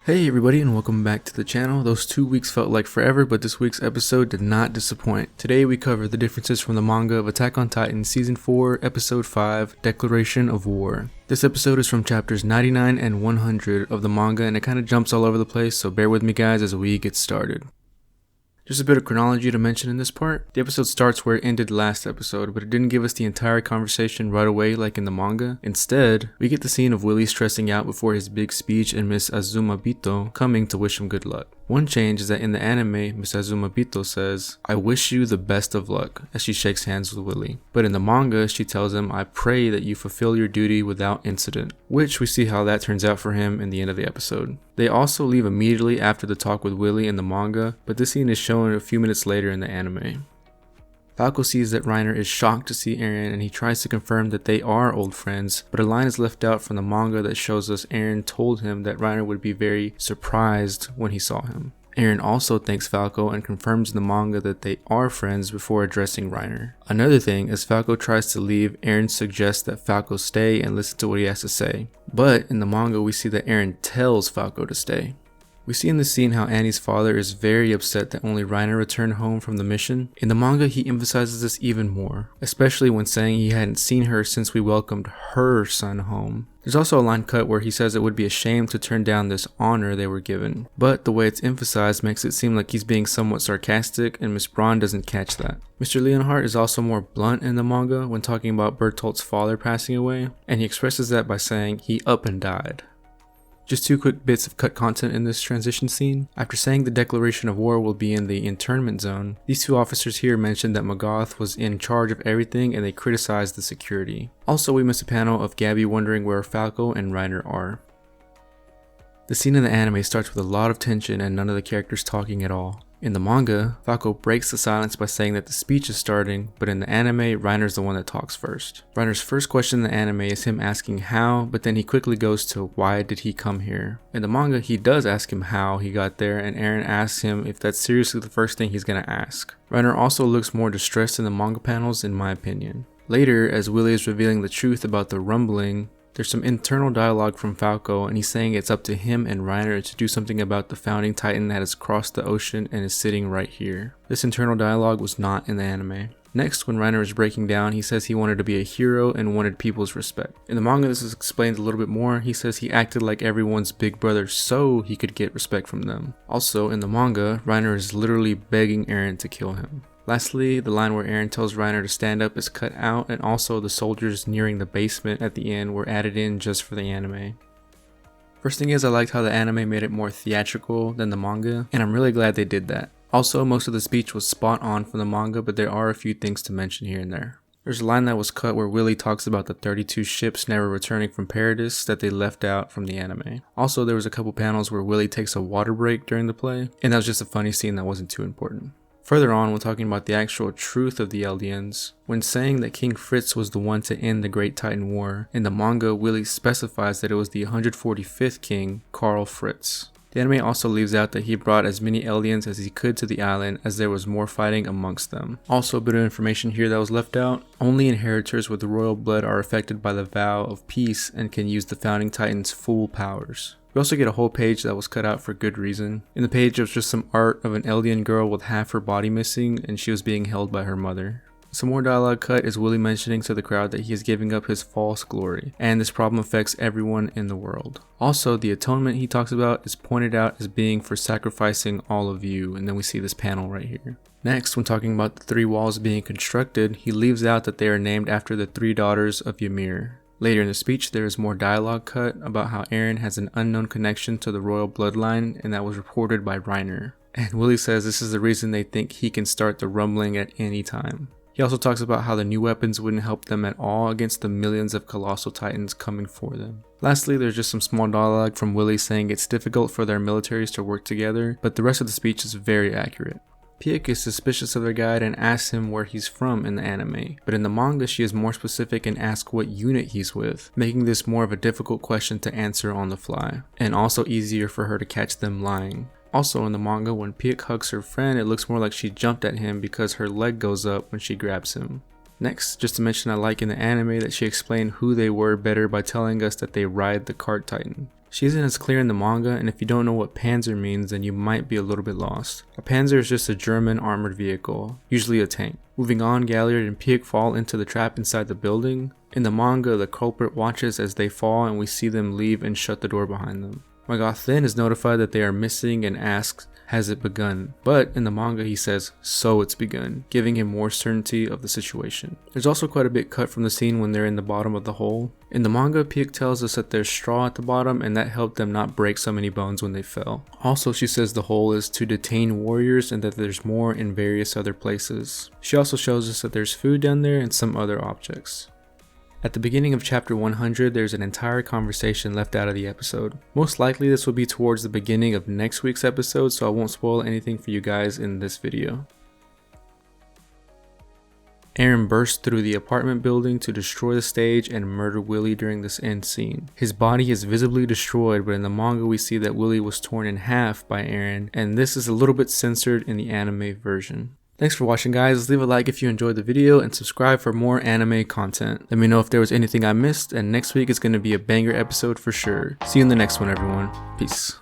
Hey everybody and welcome back to the channel. Those 2 weeks felt like forever, but this week's episode did not disappoint. Today we cover the differences from the manga of Attack on Titan Season 4, Episode 5, Declaration of War. This episode is from chapters 99 and 100 of the manga and it kind of jumps all over the place, so bear with me guys as we get started. Just a bit of chronology to mention in this part. The episode starts where it ended last episode, but it didn't give us the entire conversation right away like in the manga. Instead, we get the scene of Willy stressing out before his big speech and Miss Azumabito coming to wish him good luck. One change is that in the anime, Miss Azumabito says, "I wish you the best of luck," as she shakes hands with Willy. But in the manga, she tells him, "I pray that you fulfill your duty without incident," which we see how that turns out for him in the end of the episode. They also leave immediately after the talk with Willy in the manga, but this scene is shown a few minutes later in the anime. Falco sees that Reiner is shocked to see Eren and he tries to confirm that they are old friends, but a line is left out from the manga that shows us Eren told him that Reiner would be very surprised when he saw him. Eren also thanks Falco and confirms in the manga that they are friends before addressing Reiner. Another thing, as Falco tries to leave, Eren suggests that Falco stay and listen to what he has to say. But in the manga we see that Eren tells Falco to stay. We see in this scene how Annie's father is very upset that only Reiner returned home from the mission. In the manga he emphasizes this even more, especially when saying he hadn't seen her since we welcomed her son home. There's also a line cut where he says it would be a shame to turn down this honor they were given, but the way it's emphasized makes it seem like he's being somewhat sarcastic and Miss Braun doesn't catch that. Mr. Leonhardt is also more blunt in the manga when talking about Bertolt's father passing away, and he expresses that by saying he up and died. Just 2 quick bits of cut content in this transition scene. After saying the declaration of war will be in the internment zone, these 2 officers here mentioned that Magath was in charge of everything and they criticized the security. Also, we missed a panel of Gabby wondering where Falco and Reiner are. The scene in the anime starts with a lot of tension and none of the characters talking at all. In the manga, Falco breaks the silence by saying that the speech is starting, but in the anime, Reiner's the one that talks first. Reiner's first question in the anime is him asking how, but then he quickly goes to why did he come here. In the manga, he does ask him how he got there, and Eren asks him if that's seriously the first thing he's gonna ask. Reiner also looks more distressed in the manga panels in my opinion. Later, as Willy is revealing the truth about the rumbling, there's some internal dialogue from Falco and he's saying it's up to him and Reiner to do something about the founding titan that has crossed the ocean and is sitting right here. This internal dialogue was not in the anime. Next, when Reiner is breaking down, he says he wanted to be a hero and wanted people's respect. In the manga this is explained a little bit more. He says he acted like everyone's big brother so he could get respect from them. Also, in the manga, Reiner is literally begging Eren to kill him. Lastly, the line where Eren tells Reiner to stand up is cut out, and also the soldiers nearing the basement at the end were added in just for the anime. First thing is, I liked how the anime made it more theatrical than the manga, and I'm really glad they did that. Also, most of the speech was spot on from the manga, but there are a few things to mention here and there. There's a line that was cut where Willy talks about the 32 ships never returning from Paradis that they left out from the anime. Also, there was a couple panels where Willy takes a water break during the play, and that was just a funny scene that wasn't too important. Further on, when talking about the actual truth of the Eldians, when saying that King Fritz was the one to end the Great Titan War, in the manga Willy specifies that it was the 145th king, Karl Fritz. The anime also leaves out that he brought as many Eldians as he could to the island as there was more fighting amongst them. Also, a bit of information here that was left out: only inheritors with royal blood are affected by the vow of peace and can use the founding titan's full powers. We also get a whole page that was cut out for good reason. In the page, it was just some art of an Eldian girl with half her body missing and she was being held by her mother. Some more dialogue cut is Willy mentioning to the crowd that he is giving up his false glory, and this problem affects everyone in the world. Also, the atonement he talks about is pointed out as being for sacrificing all of you, and then we see this panel right here. Next, when talking about the 3 walls being constructed, he leaves out that they are named after the 3 daughters of Ymir. Later in the speech, there is more dialogue cut about how Eren has an unknown connection to the royal bloodline, and that was reported by Reiner. And Willy says this is the reason they think he can start the rumbling at any time. He also talks about how the new weapons wouldn't help them at all against the millions of colossal titans coming for them. Lastly, there's just some small dialogue from Willy saying it's difficult for their militaries to work together, but the rest of the speech is very accurate. Pieck is suspicious of their guide and asks him where he's from in the anime, but in the manga she is more specific and asks what unit he's with, making this more of a difficult question to answer on the fly, and also easier for her to catch them lying. Also in the manga, when Pieck hugs her friend, it looks more like she jumped at him because her leg goes up when she grabs him. Next, just to mention I like in the anime that she explained who they were better by telling us that they ride the cart titan. She isn't as clear in the manga, and if you don't know what Panzer means, then you might be a little bit lost. A Panzer is just a German armored vehicle, usually a tank. Moving on, Galliard and Pieck fall into the trap inside the building. In the manga, the culprit watches as they fall and we see them leave and shut the door behind them. Magath then is notified that they are missing and asks, "Has it begun?" But in the manga he says, "So it's begun," giving him more certainty of the situation. There's also quite a bit cut from the scene when they're in the bottom of the hole. In the manga, Pieck tells us that there's straw at the bottom and that helped them not break so many bones when they fell. Also, she says the hole is to detain warriors and that there's more in various other places. She also shows us that there's food down there and some other objects. At the beginning of chapter 100, there's an entire conversation left out of the episode. Most likely this will be towards the beginning of next week's episode, so I won't spoil anything for you guys in this video. Eren bursts through the apartment building to destroy the stage and murder Willy during this end scene. His body is visibly destroyed, but in the manga we see that Willy was torn in half by Eren, and this is a little bit censored in the anime version. Thanks for watching, guys. Leave a like if you enjoyed the video and subscribe for more anime content. Let me know if there was anything I missed, and next week is going to be a banger episode for sure. See you in the next one, everyone. Peace.